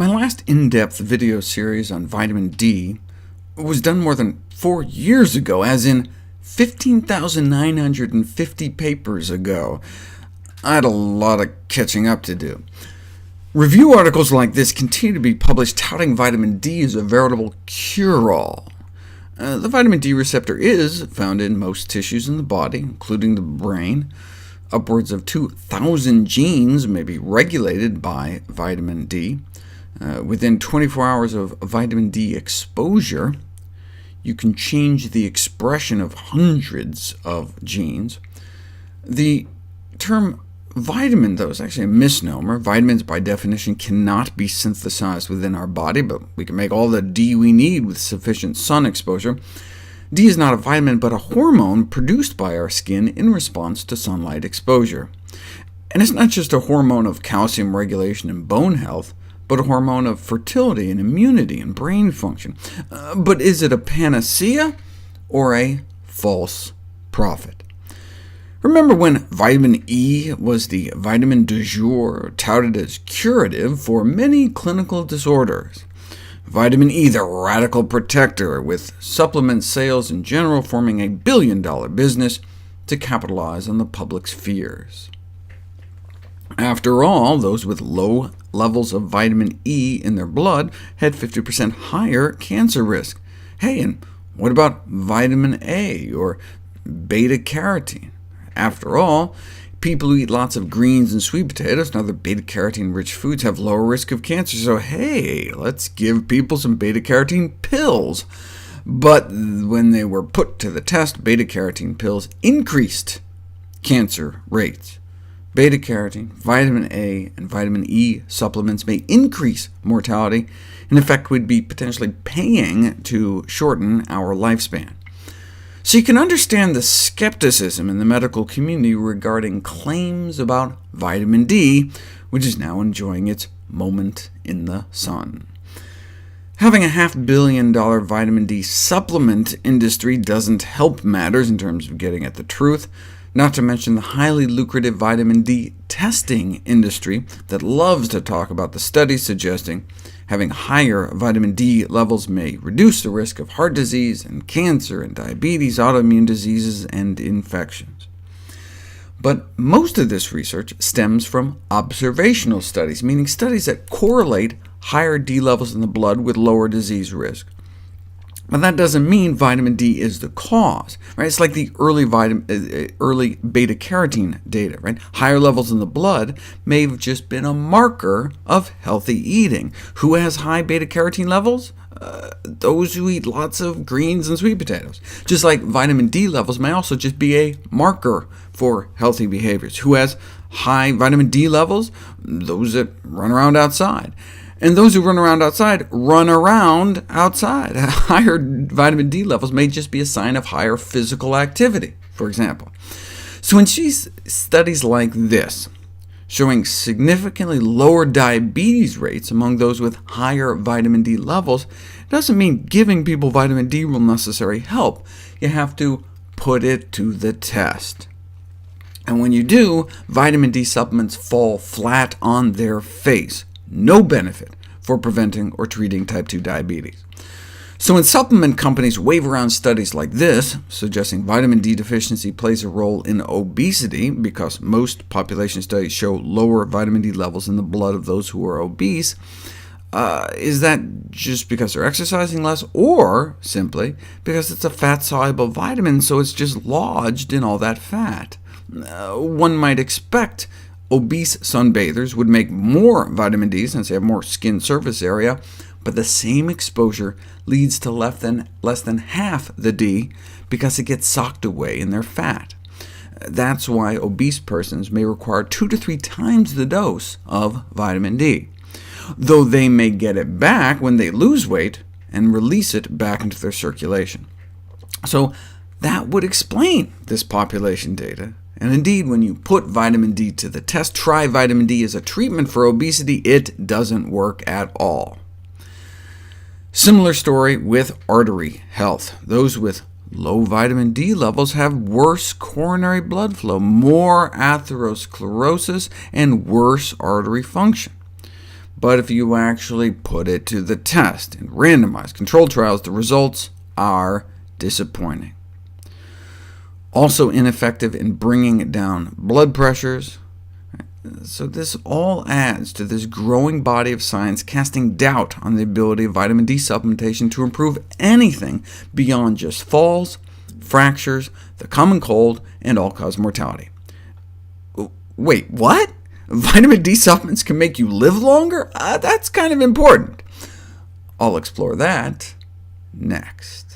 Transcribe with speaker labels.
Speaker 1: My last in-depth video series on vitamin D was done more than 4 years ago, as in 15,950 papers ago. I had a lot of catching up to do. Review articles like this continue to be published touting vitamin D as a veritable cure-all. The vitamin D receptor is found in most tissues in the body, including the brain. Upwards of 2,000 genes may be regulated by vitamin D. Within 24 hours of vitamin D exposure, you can change the expression of hundreds of genes. The term vitamin, though, is actually a misnomer. Vitamins, by definition, cannot be synthesized within our body, but we can make all the D we need with sufficient sun exposure. D is not a vitamin, but a hormone produced by our skin in response to sunlight exposure. And it's not just a hormone of calcium regulation and bone health, but a hormone of fertility and immunity and brain function. But is it a panacea or a false prophet? Remember when vitamin E was the vitamin du jour, touted as curative for many clinical disorders? Vitamin E, the radical protector, with supplement sales in general forming a billion-dollar business to capitalize on the public's fears. After all, those with low levels of vitamin E in their blood had 50% higher cancer risk. Hey, and what about vitamin A or beta-carotene? After all, people who eat lots of greens and sweet potatoes and other beta-carotene-rich foods have lower risk of cancer, so hey, let's give people some beta-carotene pills. But when they were put to the test, beta-carotene pills increased cancer rates. Beta-carotene, vitamin A, and vitamin E supplements may increase mortality, and in fact we'd be potentially paying to shorten our lifespan. So you can understand the skepticism in the medical community regarding claims about vitamin D, which is now enjoying its moment in the sun. Having a $500 million vitamin D supplement industry doesn't help matters in terms of getting at the truth, not to mention the highly lucrative vitamin D testing industry that loves to talk about the studies suggesting having higher vitamin D levels may reduce the risk of heart disease and cancer and diabetes, autoimmune diseases, and infections. But most of this research stems from observational studies, meaning studies that correlate higher D levels in the blood with lower disease risk. But that doesn't mean vitamin D is the cause. Right? It's like the early beta-carotene data. Right? Higher levels in the blood may have just been a marker of healthy eating. Who has high beta-carotene levels? Those who eat lots of greens and sweet potatoes. Just like vitamin D levels may also just be a marker for healthy behaviors. Who has high vitamin D levels? Those that run around outside. And those who run around outside run around outside. Higher vitamin D levels may just be a sign of higher physical activity, for example. So when she sees studies like this, showing significantly lower diabetes rates among those with higher vitamin D levels, it doesn't mean giving people vitamin D will necessarily help. You have to put it to the test. And when you do, vitamin D supplements fall flat on their face. No benefit for preventing or treating type 2 diabetes. So when supplement companies wave around studies like this, suggesting vitamin D deficiency plays a role in obesity, because most population studies show lower vitamin D levels in the blood of those who are obese, is that just because they're exercising less, or simply because it's a fat-soluble vitamin, so it's just lodged in all that fat? One might expect obese sunbathers would make more vitamin D since they have more skin surface area, but the same exposure leads to less than half the D because it gets socked away in their fat. That's why obese persons may require 2 to 3 times the dose of vitamin D, though they may get it back when they lose weight and release it back into their circulation. So that would explain this population data. And indeed, when you put vitamin D to the test, try vitamin D as a treatment for obesity, it doesn't work at all. Similar story with artery health. Those with low vitamin D levels have worse coronary blood flow, more atherosclerosis, and worse artery function. But if you actually put it to the test in randomized controlled trials, the results are disappointing. Also ineffective in bringing down blood pressures. So this all adds to this growing body of science casting doubt on the ability of vitamin D supplementation to improve anything beyond just falls, fractures, the common cold, and all-cause mortality. Wait, what? Vitamin D supplements can make you live longer? That's kind of important. I'll explore that next.